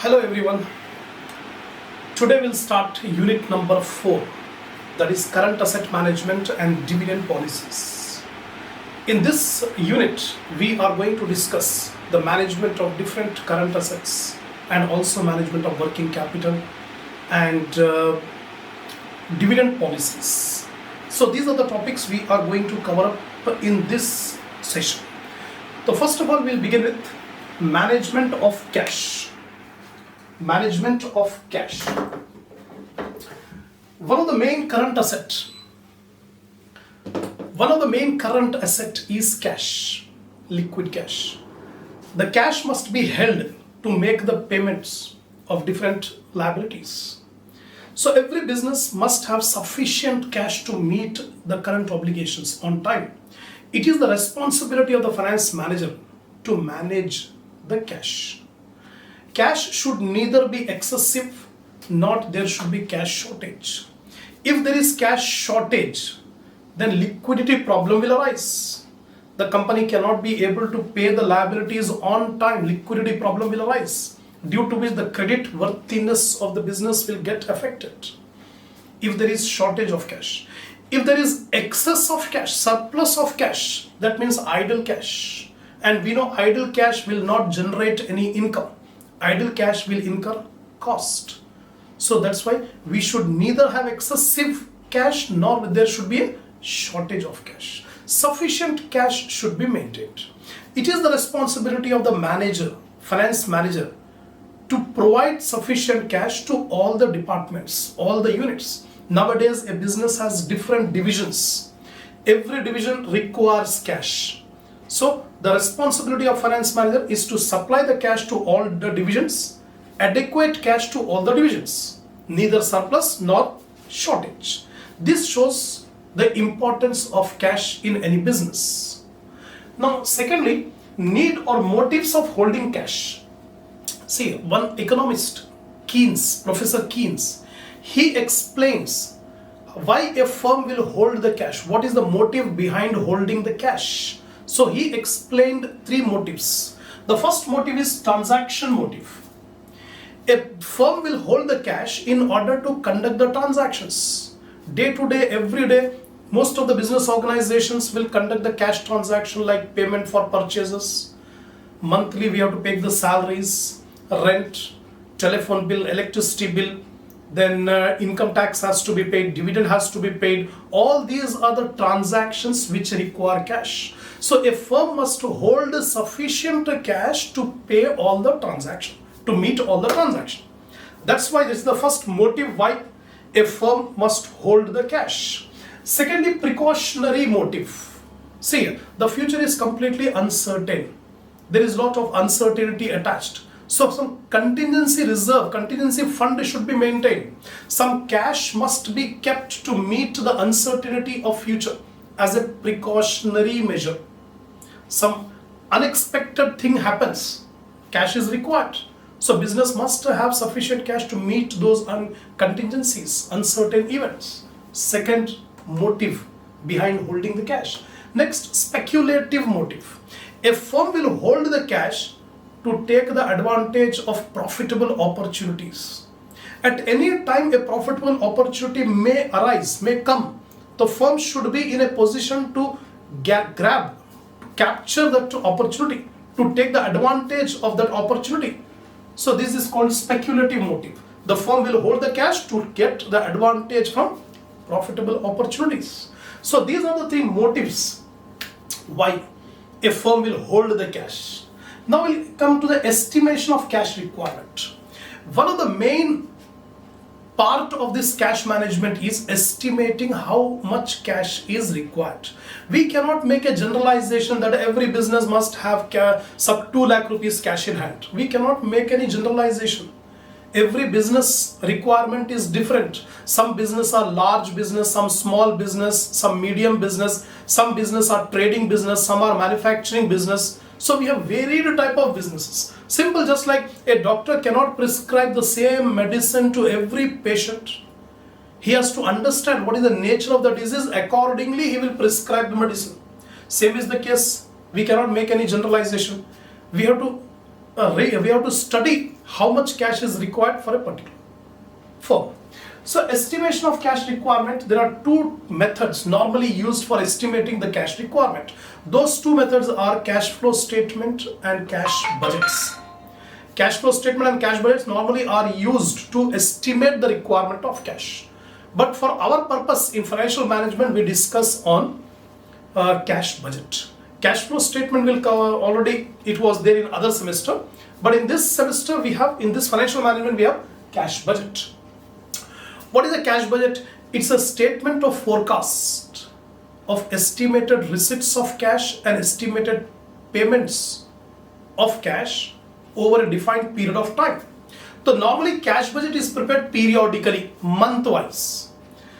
Hello everyone. Today we'll start unit number 4, that is current asset management and dividend policies. In this unit we are going to discuss the management of different current assets and also management of working capital and dividend policies. So these are the topics we are going to cover up in this session. So first of all, we'll begin with management of cash. Management of cash. One of the main current asset is cash, liquid cash. The cash must be held to make the payments of different liabilities. So every business must have sufficient cash to meet the current obligations on time. It is the responsibility of the finance manager to manage the cash. Cash should neither be excessive nor there should be cash shortage. If there is cash shortage, then liquidity problem will arise. The company cannot be able to pay the liabilities on time. Liquidity problem will arise, due to which the credit worthiness of the business will get affected. If there is shortage of cash, if there is excess of cash, surplus of cash, that means idle cash. And we know idle cash will not generate any income. Idle cash will incur cost. So that's why we should neither have excessive cash nor there should be a shortage of cash. Sufficient cash should be maintained. It is the responsibility of the manager, finance manager, to provide sufficient cash to all the departments, all the units. Nowadays, a business has different divisions. Every division requires cash. So the responsibility of finance manager is to supply the cash to all the divisions, adequate cash to all the divisions, neither surplus nor shortage. This shows the importance of cash in any business. Now, secondly, need or motives of holding cash. See, one economist, Professor Keynes, he explains why a firm will hold the cash. What is the motive behind holding the cash? So he explained 3 motives. The first motive is transaction motive. A firm will hold the cash in order to conduct the transactions. Day to day, every day, most of the business organizations will conduct the cash transaction like payment for purchases. Monthly we have to pay the salaries, rent, telephone bill, electricity bill, then income tax has to be paid, dividend has to be paid. All these are the transactions which require cash. So a firm must hold sufficient cash to pay all the transaction, to meet all the transaction. That's why this is the first motive why a firm must hold the cash. Secondly, precautionary motive. See, the future is completely uncertain. There is a lot of uncertainty attached. So some contingency reserve, contingency fund should be maintained. Some cash must be kept to meet the uncertainty of future as a precautionary measure. Some unexpected thing happens, cash is required. So business must have sufficient cash to meet those contingencies, uncertain events. Second motive behind holding the cash. Next, speculative motive. A firm will hold the cash to take the advantage of profitable opportunities. At any time a profitable opportunity may arise, may come. The firm should be in a position to grab, to capture that opportunity, to take the advantage of that opportunity. So this is called speculative motive. The firm will hold the cash to get the advantage from profitable opportunities. So these are the 3 motives why a firm will hold the cash. Now we'll come to the estimation of cash requirement. One of the main part of this cash management is estimating how much cash is required. We cannot make a generalization that every business must have sub 2 lakh rupees cash in hand. We cannot make any generalization. Every business requirement is different. Some business are large business, some small business, some medium business, some business are trading business, some are manufacturing business. So we have varied type of businesses. Simple, just like a doctor cannot prescribe the same medicine to every patient. He has to understand what is the nature of the disease. Accordingly, he will prescribe the medicine. Same is the case. We cannot make any generalization. We have to we have to study how much cash is required for a particular firm. So estimation of cash requirement, there are two methods normally used for estimating the cash requirement. Those two methods are cash flow statement and cash budgets. Cash flow statement and cash budgets normally are used to estimate the requirement of cash. But for our purpose in financial management, we discuss on cash budget. Cash flow statement will cover, already it was there in other semester, but in this semester we have, in this financial management, we have cash budget. What is a cash budget? It's a statement of forecast of estimated receipts of cash and estimated payments of cash over a defined period of time. So normally cash budget is prepared periodically, month-wise.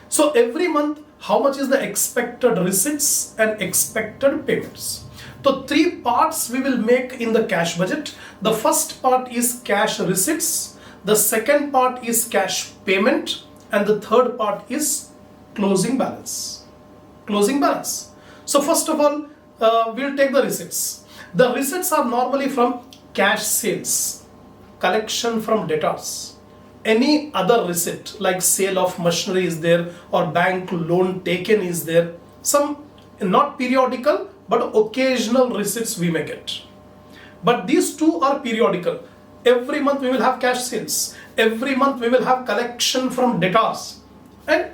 So every month, how much is the expected receipts and expected payments? So three parts we will make in the cash budget. The first part is cash receipts, the second part is cash payment, and the third part is closing balance. Closing balance. So first of all, we'll take the receipts. The receipts are normally from cash sales, collection from debtors, any other receipt like sale of machinery is there or bank loan taken is there, some not periodical but occasional receipts we may get. But these two are periodical. Every month we will have cash sales, every month we will have collection from debtors, and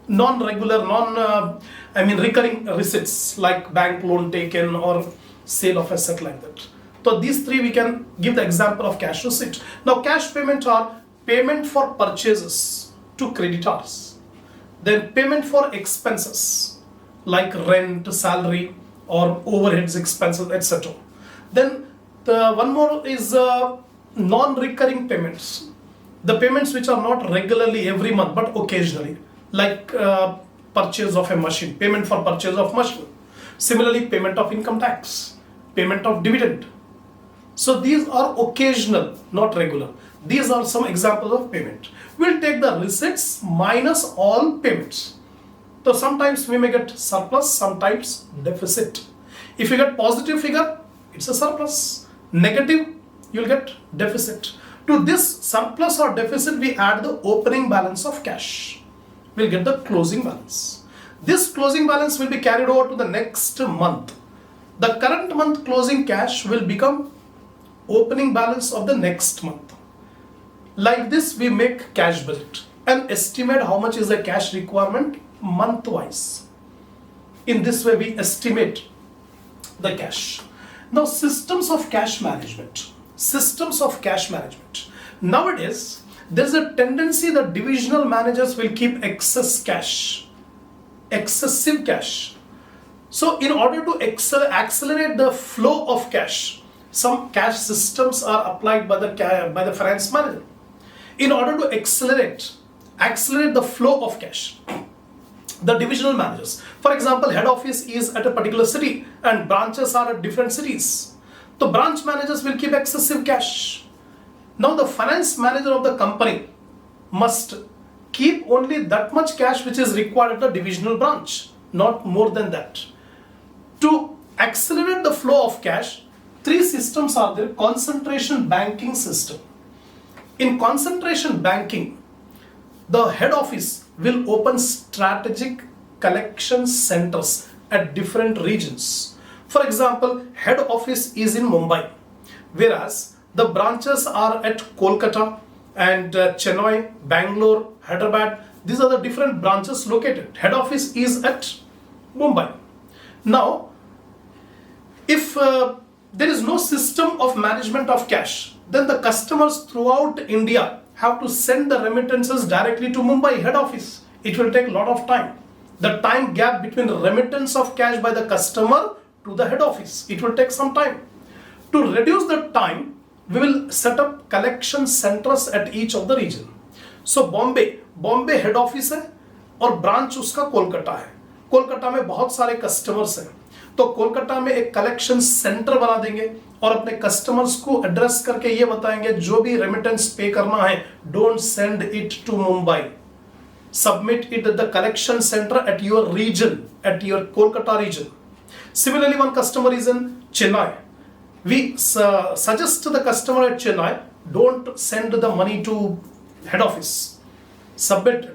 non-regular, recurring receipts like bank loan taken or sale of asset like that. So these three we can give the example of cash receipt. Now cash payment are payment for purchases to creditors, then payment for expenses like rent, salary or overheads expenses, etc. Then the one more is non-recurring payments, the payments which are not regularly every month but occasionally, like purchase of a machine, payment for purchase of machine. Similarly, payment of income tax, payment of dividend. So these are occasional, not regular. These are some examples of payment. We'll take the receipts minus all payments. So sometimes we may get surplus, sometimes deficit. If you get positive figure, it's a surplus. Negative, you'll get deficit. To this surplus or deficit, we add the opening balance of cash. We'll get the closing balance. This closing balance will be carried over to the next month. The current month closing cash will become opening balance of the next month. Like this, we make cash budget and estimate how much is the cash requirement month-wise. In this way, we estimate the cash. Now, systems of cash management. Systems of cash management. Nowadays, there is a tendency that divisional managers will keep excess cash, excessive cash. So, in order to accelerate the flow of cash, some cash systems are applied by the finance manager. In order to accelerate the flow of cash, the divisional managers, for example, head office is at a particular city and branches are at different cities. The branch managers will keep excessive cash. Now the finance manager of the company must keep only that much cash which is required at the divisional branch, not more than that. To accelerate the flow of cash, three systems are there. Concentration banking system. In concentration banking, the head office will open strategic collection centers at different regions. For example, head office is in Mumbai, whereas the branches are at Kolkata and Chennai, Bangalore, Hyderabad. These are the different branches located. Head office is at Mumbai. Now, if there is no system of management of cash, then the customers throughout India have to send the remittances directly to Mumbai head office. It will take a lot of time. The time gap between the remittance of cash by the customer to the head office, it will take some time. To reduce the time, we will set up collection centers at each of the region. So Bombay head office है और branch उसका कोलकाता है. कोलकाता में बहुत सारे customers हैं, तो कोलकाता में एक कलेक्शन सेंटर बना देंगे और अपने कस्टमर्स को एड्रेस करके ये बताएंगे जो भी रेमिटेंस पे करना है, don't send it to Mumbai, submit it at the collection centre at your region, at your Kolkata region. Similarly, one customer is in Chennai, We suggest to the customer at Chennai, don't send the money to head office.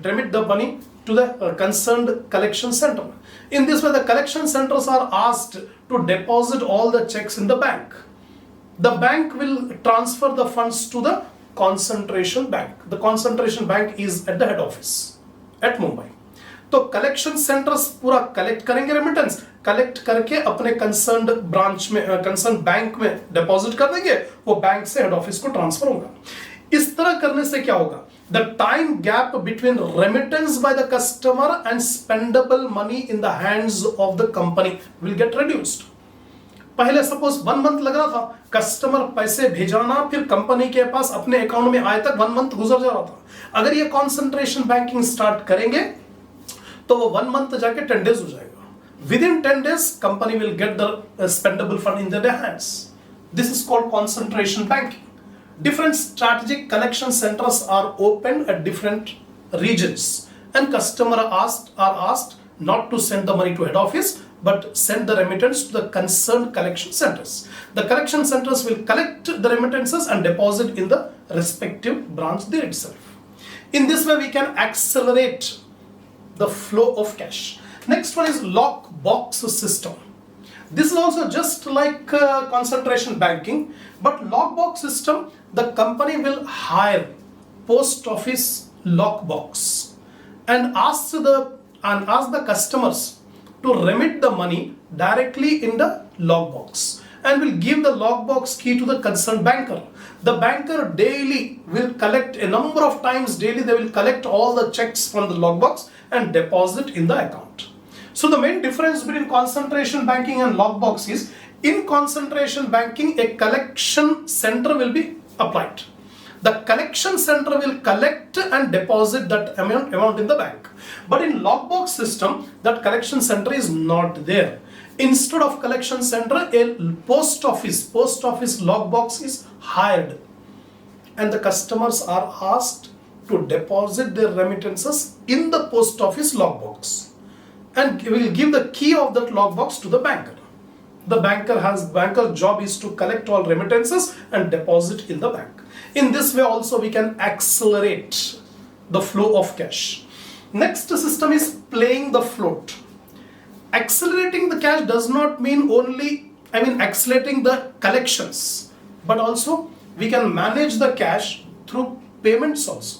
Remit the money to the concerned collection center. In this way, the collection centers are asked to deposit all the checks in the bank. The bank will transfer the funds to the concentration bank. The concentration bank is at the head office at Mumbai. तो collection centres पूरा collect करेंगे remittance, collect करके अपने concern branch में, concern bank में deposit कर देंगे, वो बैंक से हेड ऑफिस को ट्रांसफर होगा. इस तरह करने से क्या होगा? The time gap between remittance by the customer and spendable money in the hands of the company will get reduced. पहले सपोज 1 मंथ लग रहा था कस्टमर पैसे भेजाना, फिर कंपनी के पास अपने अकाउंट में आए तक 1 मंथ गुजर जा रहा था. अगर ये कॉन्सेंट्रेशन बैंकिंग स्टार्ट करेंगे तो वो 1 मंथ जाके 10 डेज हो जाएगा. Within 10 days company will get the spendable fund in their hands. This is called concentration banking. Different strategic collection centers are opened at different regions, and customers are asked not to send the money to head office but send the remittance to the concerned collection centers. The collection centers will collect the remittances and deposit in the respective branch there itself. In this way, we can accelerate the flow of cash. Next one is Lockbox System. This is also just like concentration banking, but Lockbox System, the company will hire post office lockbox and ask the customers to remit the money directly in the lockbox, and will give the lockbox key to the concerned banker. The banker daily will collect a number of times daily. They will collect all the checks from the lockbox and deposit in the account. So the main difference between concentration banking and lockbox is, in concentration banking, a collection center will be applied. The collection center will collect and deposit that amount in the bank. But in lockbox system, that collection center is not there. Instead of collection center, a post office lockbox is hired, and the customers are asked to deposit their remittances in the post office lockbox, and will give the key of that lockbox to the banker. The banker's job is to collect all remittances and deposit in the bank. In this way also we can accelerate the flow of cash. Next system is playing the float. Accelerating the cash does not mean accelerating the collections, but also we can manage the cash through payments also.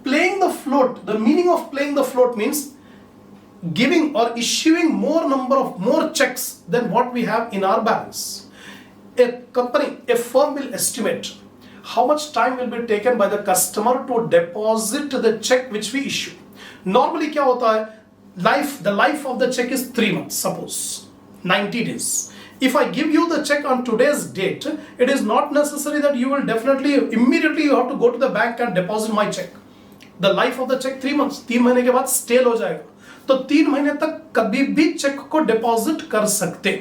Playing the float, the meaning of playing the float means giving or issuing more checks than what we have in our balance. A firm will estimate how much time will be taken by the customer to deposit the check which we issue. Normally क्या होता है, the life of the check is 3 months, suppose 90 days. If I give you the check on today's date, it is not necessary that you will definitely immediately you have to go to the bank and deposit my check. The life of the check 3 months. 3 महीने के बाद stele हो जाएगा, तो 3 महीने तक कभी भी चेक को डिपॉजिट कर सकते.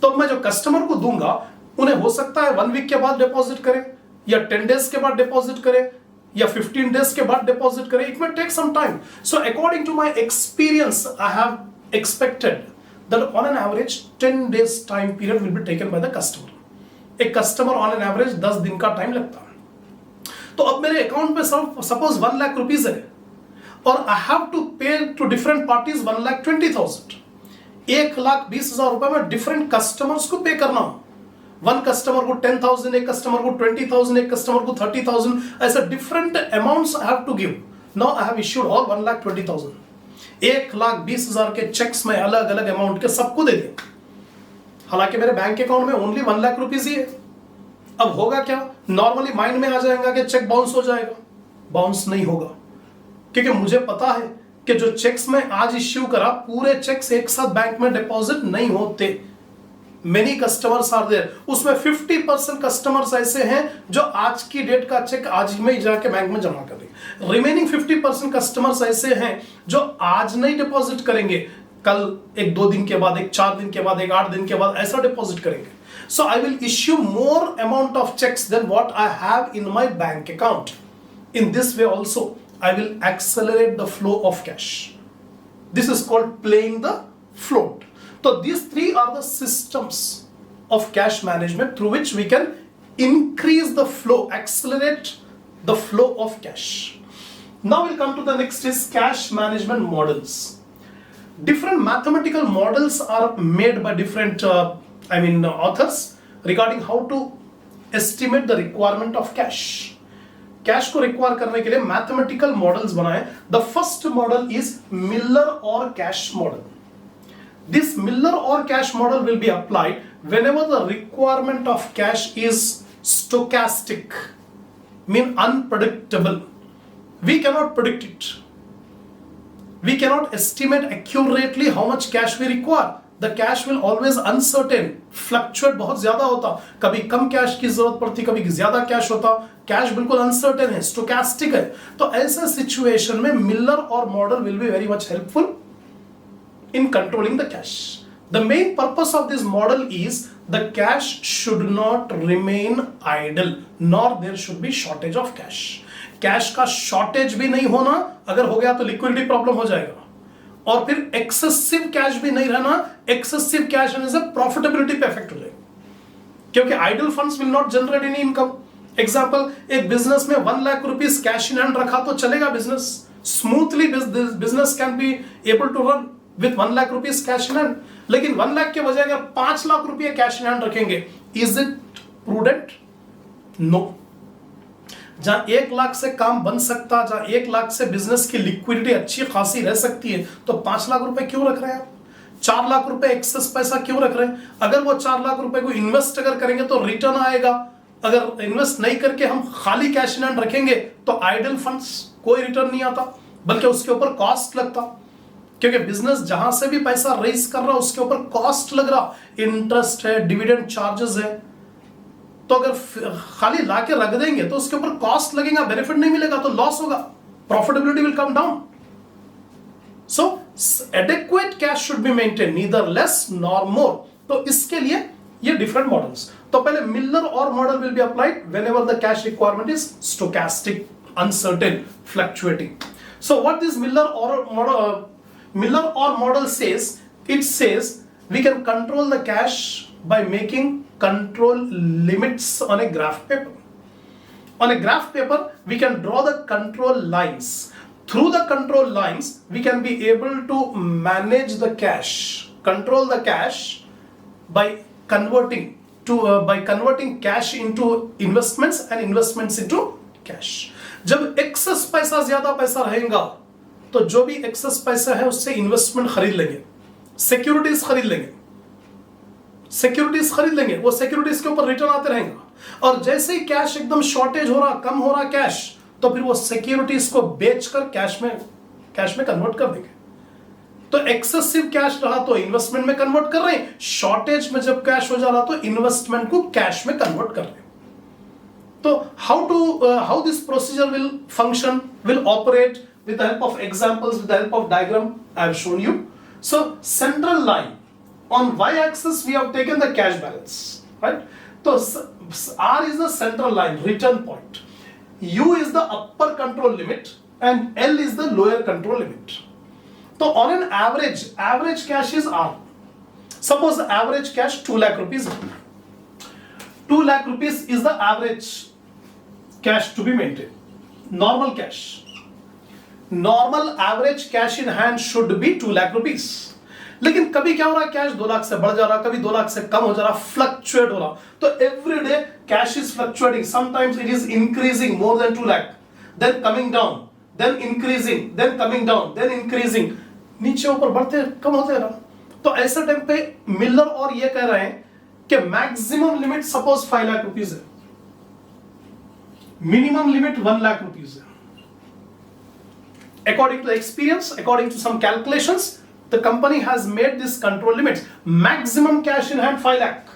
तो मैं जो कस्टमर को दूंगा, उन्हें हो सकता है 1 वीक के बाद डिपॉजिट करें, या 10 डेज के बाद डिपॉजिट करें, या 15 डेज के बाद डिपॉजिट करें. It may take some time. So according to my experience, I have expected that on an average 10 days time period will be taken by the customer. एक कस्टमर on an average 10 दिन का time लगता है. तो अब मेरे account में suppose 1 lakh rupees है, और आई हैव टू पे टू डिफरेंट पार्टीज 1,20,000. 1,20,000 रुपए में डिफरेंट कस्टमर्स को पे करना. वन कस्टमर को 10,000, एक कस्टमर को 20,000, एक कस्टमर को 30,000, ऐसे different amounts I have to give. Now I have issued all 1,20,000. 1,20,000 के चेक्स में अलग अलग अमाउंट के सबको दे दिए. हालांकि मेरे बैंक अकाउंट में ओनली 1 लाख रुपीज ही है. अब होगा क्या, नॉर्मली माइंड में आ जाएगा कि चेक बाउंस हो जाएगा. बाउंस नहीं होगा, क्योंकि मुझे पता है कि जो चेक्स मैं आज इश्यू करा, पूरे चेक्स एक साथ बैंक में डिपॉजिट नहीं होते. Many customers are there. उसमें 50% कस्टमर्स ऐसे हैं जो आज की डेट का चेक आज में ही जाके बैंक में जमा कर देंगे. रिमेनिंग 50% कस्टमर्स ऐसे हैं जो आज नहीं डिपॉजिट करेंगे, कल, 1-2 दिन के बाद, 4 दिन के बाद, 8 दिन के बाद ऐसा डिपॉजिट करेंगे. So I will issue more amount of checks than what I have in my bank account. In this way also, I will accelerate the flow of cash. This is called playing the float. So these 3 are the systems of cash management through which we can increase the flow, accelerate the flow of cash. Now we'll come to the next is cash management models. Different mathematical models are made by different authors regarding how to estimate the requirement of cash. Cash को require करने के लिए mathematical models बनाए. The first model is Miller और cash model. This Miller और cash model will be applied whenever the requirement of cash is stochastic, mean unpredictable. We cannot predict it. We cannot estimate accurately how much cash we require. The cash will always uncertain, fluctuate बहुत ज्यादा होता, कभी कम cash की जरूरत पड़ती, कभी ज्यादा cash होता. कैश बिल्कुल अनसर्टेन है, स्टोकास्टिक है. तो ऐसे सिचुएशन में मिलर और model will be very much helpful in controlling the cash. The main purpose of this model is the cash should not remain idle, nor there should be shortage of cash. Cash का shortage भी नहीं होना, अगर हो गया तो liquidity problem हो जाएगा. और फिर एक्सेसिव कैश भी नहीं रहना, एक्सेसिव कैश रहने से प्रॉफिटेबिलिटी पे इफेक्ट हो जाएगा, क्योंकि idle funds will not generate any income. Example, एक बिजनेस में 1 lakh rupees cash in hand रखा तो चलेगा, business smoothly business can be able to run with 1 lakh rupees cash in hand. लेकिन 1 लाख के बजाय अगर 5 लाख रुपए कैश इन हैंड रखेंगे, इज इट प्रूडेंट? नो. जहां 1 लाख से काम बन सकता, जहां 1 लाख से बिजनेस की लिक्विडिटी अच्छी खासी रह सकती है, तो 5 लाख रुपए क्यों रख रहे हैं आप? 4 लाख रुपए एक्सेस पैसा क्यों रख रहे हैं? अगर वो 4 लाख रुपए को इन्वेस्ट अगर करेंगे तो रिटर्न आएगा. अगर इन्वेस्ट नहीं करके हम खाली कैश इन हैंड रखेंगे तो आइडल फंड्स कोई रिटर्न नहीं आता, बल्कि उसके ऊपर कॉस्ट लगता, क्योंकि बिजनेस जहां से भी पैसा रेज कर रहा उसके ऊपर कॉस्ट लग रहा, इंटरेस्ट है, डिविडेंड चार्जेस है. तो अगर खाली लाके रख देंगे तो उसके ऊपर कॉस्ट लगेगा, बेनिफिट नहीं मिलेगा, तो लॉस होगा, profitability will come down. So adequate cash should be maintain, neither less nor more. तो इसके लिए ये डिफरेंट मॉडल्स. तो पहले मिलर और model will be applied whenever the cash requirement is stochastic, uncertain, fluctuating. So what this Miller or model says, it says we can control the cash by making control limits on a graph paper. On a graph paper, we can draw the control lines. Through the control lines, we can be able to manage the cash, control the cash by converting cash into investments and investments into cash. जब excess पैसा, ज्यादा पैसा रहेगा, तो जो भी access पैसा है उससे इन्वेस्टमेंट खरीद लेंगे, सिक्योरिटीज खरीद लेंगे, वो सिक्योरिटीज के ऊपर रिटर्न आते रहेंगे. और जैसे ही कैश एकदम शॉर्टेज हो रहा, कम हो रहा कैश, तो फिर वो सिक्योरिटीज को बेचकर कैश में कन्वर्ट कर देंगे. तो एक्सेसिव कैश रहा तो इन्वेस्टमेंट में कन्वर्ट कर रहे हैं, शॉर्टेज में जब कैश हो जा रहा तो इन्वेस्टमेंट को कैश में कन्वर्ट कर रहे हैं. तो how this procedure will function, will operate with the help of examples, with the help of diagram I have shown you. So central line, on y-axis we have taken the cash balance, right? So R is the central line, return point. U is the upper control limit and L is the lower control limit. So on an average cash is R. Suppose the average cash 2 lakh rupees. 2 lakh rupees is the average cash to be maintained. Normal average cash in hand should be 2 lakh rupees. लेकिन कभी क्या हो रहा है, cash 2 lakh से बढ़ जा रहा, कभी 2 लाख से कम हो जा रहा, फ्लक्चुएट हो रहा. तो every day cash is fluctuating. Sometimes it is increasing more than 2 lakh, then coming down, then increasing, then coming down, then increasing, नीचे ऊपर बढ़ते कम होते रहा. तो ऐसे टाइम पे मिलर और ये कह रहे हैं कि maximum limit suppose 5 lakh rupees है, मिनिमम लिमिट 1 लाख रुपीज है. According to the experience, according to some calculations, the company has made this control limits. Maximum cash in hand 5 lakh,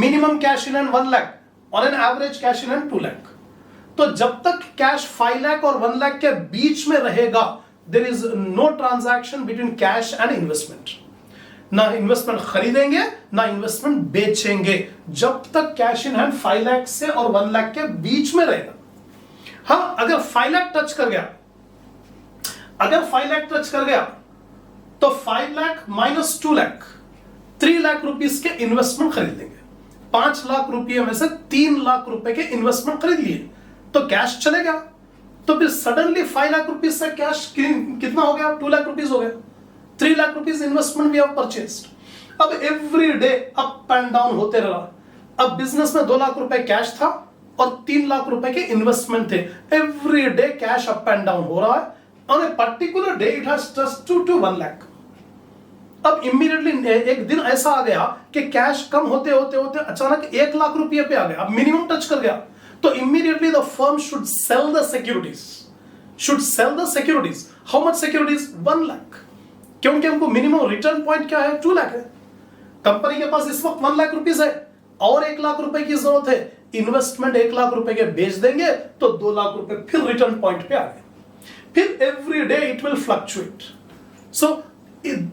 minimum cash in hand 1 lakh, on an average cash in hand 2 lakh. तो जब तक cash 5 lakh और 1 लाख के बीच में रहेगा, there is no transaction between cash and investment. ना investment खरीदेंगे ना इन्वेस्टमेंट बेचेंगे, जब तक कैश इन हैंड 5 लाख से और 1 लाख के बीच में रहेगा. हाँ, अगर 5 लाख टच कर गया, तो 5 लाख माइनस 2 लाख, 3 लाख रुपीस के इन्वेस्टमेंट खरीद लेंगे. 5 लाख रुपए में से 3 लाख रुपए के इन्वेस्टमेंट खरीद लिए, तो कैश चलेगा। तो फिर सडनली 5 लाख रुपीज से कैश कितना हो गया? 2 लाख रुपीज हो गया। 3 lakh rupees investment we have purchased. अब every day up and down होते रहा। अब बिजनेस में 2 लाख रुपए कैश था और 3 लाख रुपए के इन्वेस्टमेंट थे। Every day cash up and down हो रहा है। On a particular day it has touched to 1 lakh. अब इमीडिएटली एक दिन ऐसा आ गया कि कैश कम होते होते होते अचानक 1 लाख रुपए पे आ गया, अब मिनिमम टच कर गया। तो immediately the firm should sell the securities, how much securities? 1 lakh, क्योंकि हमको मिनिमम रिटर्न पॉइंट क्या है? 2 लाख है। कंपनी के पास इस वक्त 1 लाख रुपीज है और 1 लाख रुपए की जरूरत है। इन्वेस्टमेंट 1 लाख रुपए के बेच देंगे तो 2 लाख रुपए फिर रिटर्न पॉइंट पे आ गए। फिर every day it will fluctuate. So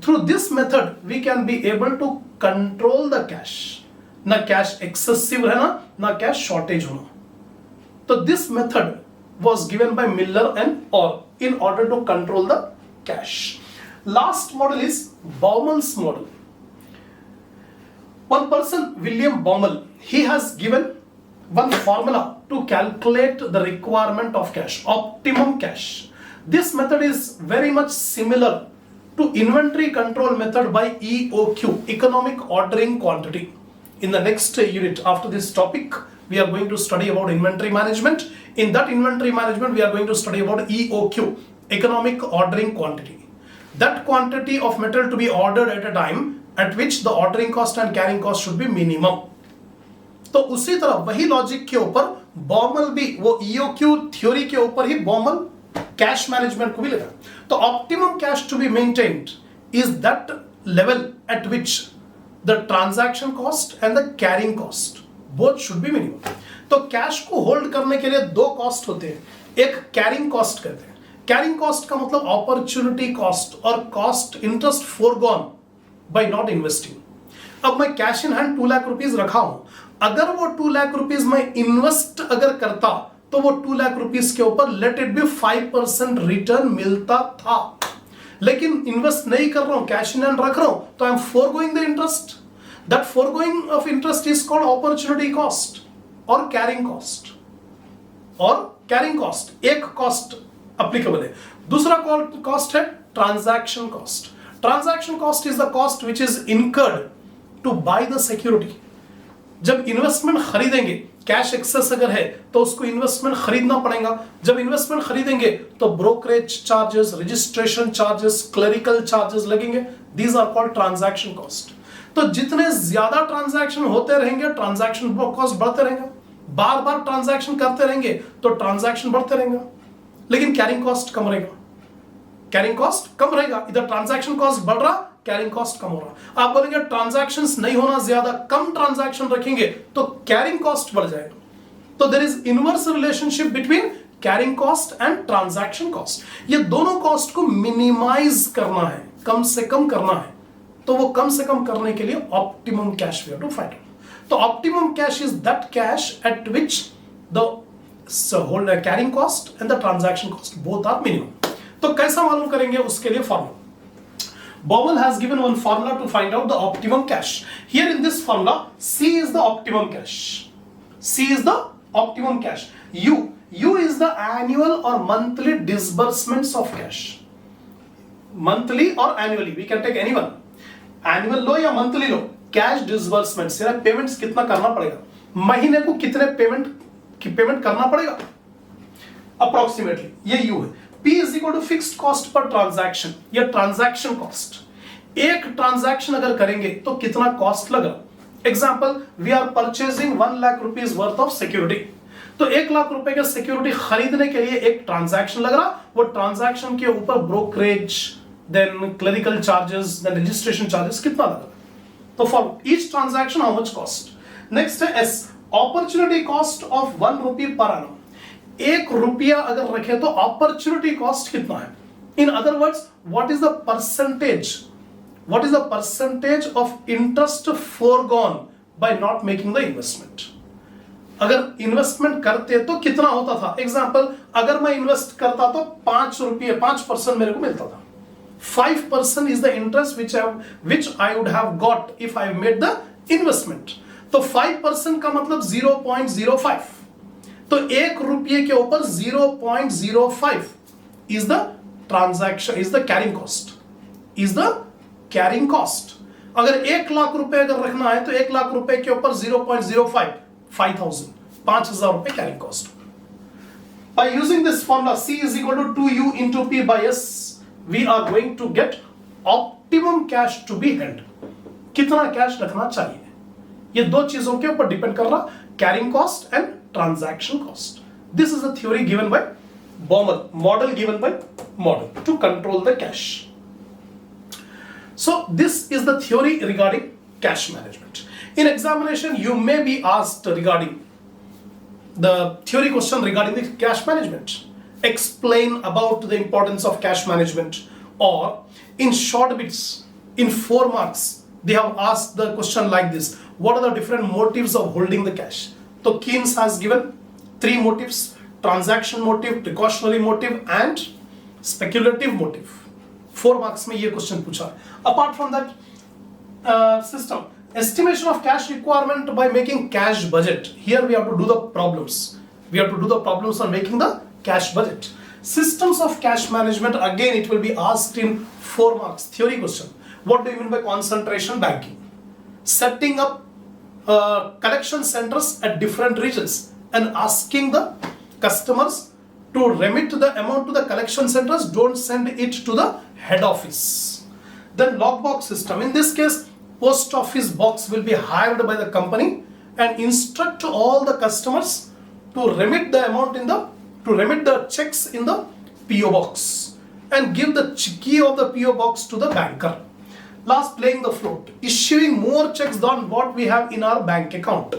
through this method we can be able to control the cash, ना कैश एक्सेसिव रहना, ना कैश शॉर्टेज होना। तो this method was given by Miller and all in order to control the cash. Last model is Baumel's model. One person, William Baumel, he has given one formula to calculate the requirement of cash, optimum cash. This method is very much similar to inventory control method by EOQ, economic ordering quantity. In the next unit after this topic, we are going to study about inventory management. In that inventory management, we are going to study about EOQ, economic ordering quantity. That quantity of material to be ordered at a time at which the ordering cost and carrying cost should be minimum. तो उसी तरह वही logic के ऊपर Baumol भी वो EOQ theory के ऊपर ही बॉमल कैश मैनेजमेंट को भी लगा। तो optimum cash to be maintained is that level at which the transaction cost and the carrying cost both should be minimum. तो कैश को होल्ड करने के लिए 2 कॉस्ट होते हैं, एक कैरिंग कॉस्ट कहते हैं। कैरिंग कॉस्ट का मतलब अपॉर्चुनिटी कॉस्ट और cost interest forgone by not investing. अब मैं cash in hand 2 lakh rupees रखा हूं, अगर वो 2 लाख रुपीज मैं इन्वेस्ट अगर करता तो वो 2 लाख रुपीस के ऊपर लेट इट बी 5% रिटर्न मिलता था। लेकिन इन्वेस्ट नहीं कर रहा हूं, कैश इन हैंड रख रहा हूं, तो I am foregoing the interest. That foregoing of interest is called opportunity cost और कैरिंग कॉस्ट। एक कॉस्ट अप्लीकेबल है। दूसरा कॉस्ट है transaction cost. Transaction cost is the cost which is incurred to buy the security. जब investment खरीदेंगे, cash excess अगर है तो उसको इन्वेस्टमेंट खरीदना पड़ेगा। जब इन्वेस्टमेंट खरीदेंगे तो brokerage charges, registration charges, clerical charges लगेंगे। These are called transaction cost. तो जितने ज्यादा ट्रांजैक्शन होते रहेंगे ट्रांजैक्शन कॉस्ट बढ़ते रहेगा। बार बार ट्रांजैक्शन करते रहेंगे तो ट्रांजैक्शन बढ़ते रहेगा, लेकिन कैरिंग कॉस्ट कम रहेगा। इधर ट्रांजैक्शन कॉस्ट बढ़ रहा, कैरिंग कॉस्ट कम हो रहा। आप बोलेंगे ट्रांजैक्शंस नहीं होना ज्यादा, कम ट्रांजैक्शन रखेंगे तो कैरिंग कॉस्ट बढ़ जाएगा। तो there is inverse relationship between carrying cost and transaction cost. ये दोनों कॉस्ट को मिनिमाइज करना है, कम से कम करना है। तो वो कम से कम करने के लिए optimum cash we have to find. तो optimum cash is that cash at which the hold carrying cost and the transaction cost both are minimum. तो कैसा मालूम करेंगे, उसके लिए formula Baumel has given one formula to find out the optimum cash. Here in this formula, C is the optimum cash. U is the annual or monthly disbursements of cash. Monthly or annually, we can take any one. Annual लो या monthly लो, cash disbursements यानी payments कितना करना पड़ेगा, महीने को कितने payment करना पड़ेगा approximately, ये U है। P is equal to fixed cost per transaction, या ट्रांजैक्शन कॉस्ट। एक ट्रांजैक्शन अगर करेंगे तो कितना कॉस्ट लगा। Example, we are purchasing 1 lakh rupees worth of security. तो 1 लाख रुपए का सिक्योरिटी खरीदने के लिए एक ट्रांजैक्शन लग रहा, वो ट्रांजैक्शन के ऊपर brokerage, then clerical charges, then registration charges कितना लगा। तो for each transaction how much cost. Next है S, opportunity cost of 1 rupee per annum. 1 रुपया अगर रखे तो अपॉर्चुनिटी कॉस्ट कितना है। In other words, what is the percentage of interest forgone by not making the investment. अगर investment करते तो कितना होता था। एग्जांपल, अगर मैं इन्वेस्ट करता तो 5% मेरे को मिलता था। 5% is the interest which I would have got if I made the investment. तो 5% का मतलब 0.05, तो 1 रुपये के ऊपर 0.05 is the transaction, is the carrying cost, is the carrying cost. अगर 1 लाख रुपए अगर रखना है तो 1 लाख रुपए के ऊपर 0.05, 5,000 रुपए carrying cost. By using this formula C is equal to 2U into P by S, we are going to get optimum cash to be held. कितना कैश रखना चाहिए, ये दो चीजों के ऊपर डिपेंड कर रहा, carrying cost and transaction cost. This is the theory given by Baumol, model given by model to control the cash. So this is the theory regarding cash management. In examination you may be asked regarding the theory question regarding the cash management. Explain about the importance of cash management, or in short bits, in 4 marks they have asked the question like this: what are the different motives of holding the cash? So Keynes has given 3 motives: transaction motive, precautionary motive and speculative motive. 4 marks में ये question पूछा. Apart from that, system estimation of cash requirement by making cash budget. Here we have to do the problems. We have to do the problems on making the cash budget. Systems of cash management, again it will be asked in 4 marks. Theory question. What do you mean by concentration banking? Setting up collection centers at different regions and asking the customers to remit the amount to the collection centers, don't send it to the head office. Then lockbox system. In this case, post office box will be hired by the company and instruct all the customers to remit the amount to remit the checks in the PO box and give the key of the PO box to the banker. Last, playing the float, issuing more checks than what we have in our bank account.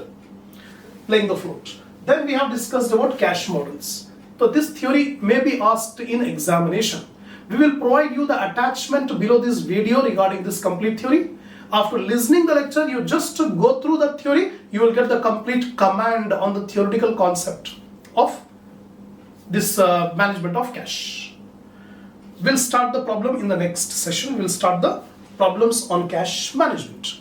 Playing the float. Then we have discussed about cash models. So this theory may be asked in examination. We will provide you the attachment below this video regarding this complete theory. After listening the lecture, you just go through the theory, you will get the complete command on the theoretical concept of this management of cash. We'll start the problem in the next session. We'll start the problems on cash management.